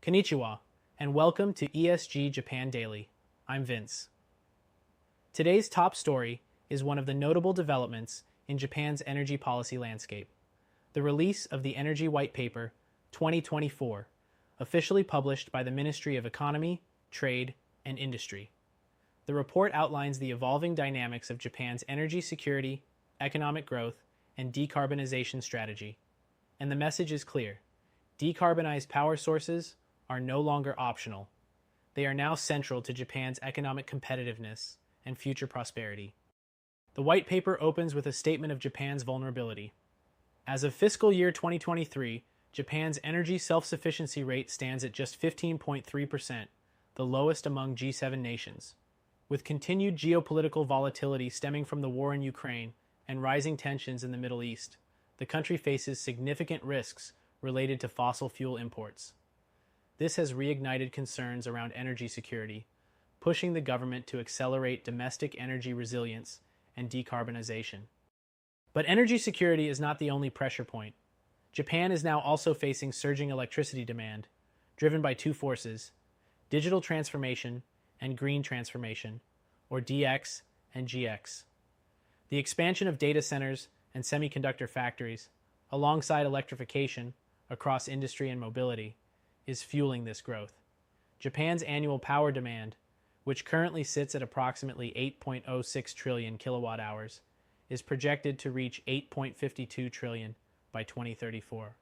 Konnichiwa, and welcome to ESG Japan Daily. I'm Vince. Today's top story is one of the notable developments in Japan's energy policy landscape, the release of the Energy White Paper 2024, officially published by the Ministry of Economy, Trade, and Industry. The report outlines the evolving dynamics of Japan's energy security, economic growth, and decarbonization strategy. And the message is clear. Decarbonized power sources are no longer optional. They are now central to Japan's economic competitiveness and future prosperity. The white paper opens with a statement of Japan's vulnerability. As of fiscal year 2023, Japan's energy self-sufficiency rate stands at just 15.3%, the lowest among G7 nations. With continued geopolitical volatility stemming from the war in Ukraine and rising tensions in the Middle East, the country faces significant risks related to fossil fuel imports. This has reignited concerns around energy security, pushing the government to accelerate domestic energy resilience and decarbonization. But energy security is not the only pressure point. Japan is now also facing surging electricity demand, driven by two forces: digital transformation and green transformation, or DX and GX. The expansion of data centers and semiconductor factories, alongside electrification across industry and mobility, is fueling this growth. Japan's annual power demand, which currently sits at approximately 8.06 trillion kilowatt hours, is projected to reach 8.52 trillion by 2034.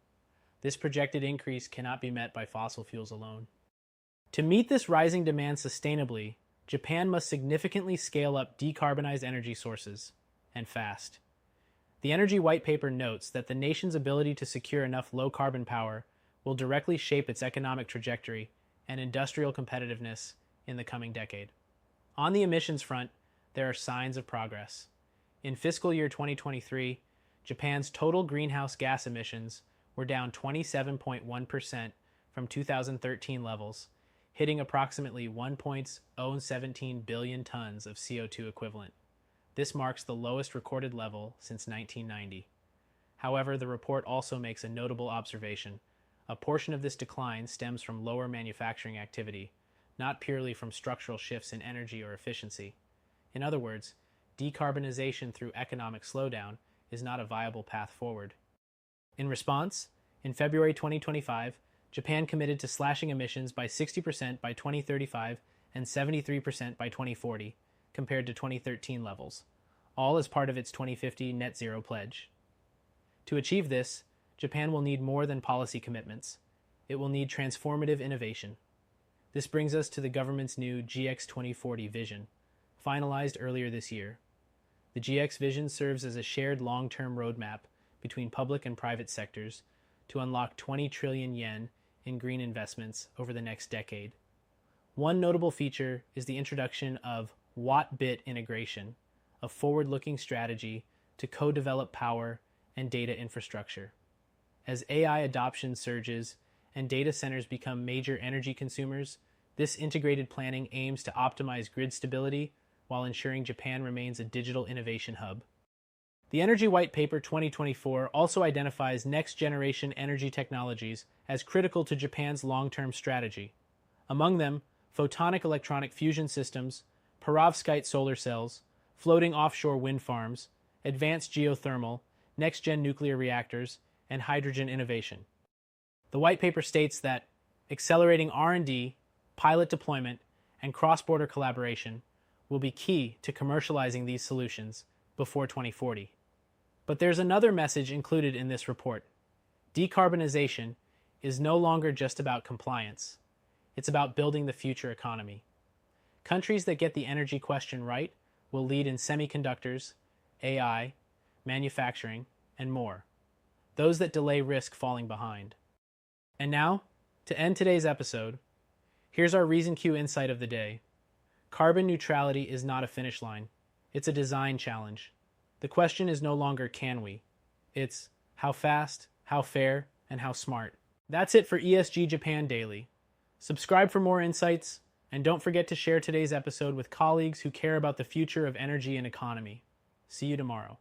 This projected increase cannot be met by fossil fuels alone. To meet this rising demand sustainably, Japan must significantly scale up decarbonized energy sources, and fast. The Energy White Paper notes that the nation's ability to secure enough low-carbon power will directly shape its economic trajectory and industrial competitiveness in the coming decade. On the emissions front, there are signs of progress. In fiscal year 2023, Japan's total greenhouse gas emissions were down 27.1% from 2013 levels, hitting approximately 1.017 billion tons of CO2 equivalent. This marks the lowest recorded level since 1990. However, the report also makes a notable observation. A portion of this decline stems from lower manufacturing activity, not purely from structural shifts in energy or efficiency. In other words, decarbonization through economic slowdown is not a viable path forward. In response, in February 2025, Japan committed to slashing emissions by 60% by 2035 and 73% by 2040, compared to 2013 levels, all as part of its 2050 net zero pledge. To achieve this, Japan will need more than policy commitments. It will need transformative innovation. This brings us to the government's new GX 2040 vision, finalized earlier this year. The GX vision serves as a shared long-term roadmap between public and private sectors to unlock 20 trillion yen in green investments over the next decade. One notable feature is the introduction of watt-bit integration, a forward-looking strategy to co-develop power and data infrastructure. As AI adoption surges and data centers become major energy consumers, this integrated planning aims to optimize grid stability while ensuring Japan remains a digital innovation hub. The Energy White Paper 2024 also identifies next-generation energy technologies as critical to Japan's long-term strategy. Among them, photonic electronic fusion systems, perovskite solar cells, floating offshore wind farms, advanced geothermal, next-gen nuclear reactors, and hydrogen innovation. The white paper states that accelerating R&D, pilot deployment, and cross-border collaboration will be key to commercializing these solutions before 2040. But there's another message included in this report. Decarbonization is no longer just about compliance. It's about building the future economy. Countries that get the energy question right will lead in semiconductors, AI, manufacturing, and more. Those that delay risk falling behind. And now, to end today's episode, here's our Reason Q insight of the day. Carbon neutrality is not a finish line. It's a design challenge. The question is no longer can we. It's how fast, how fair, and how smart. That's it for ESG Japan Daily. Subscribe for more insights, and don't forget to share today's episode with colleagues who care about the future of energy and economy. See you tomorrow.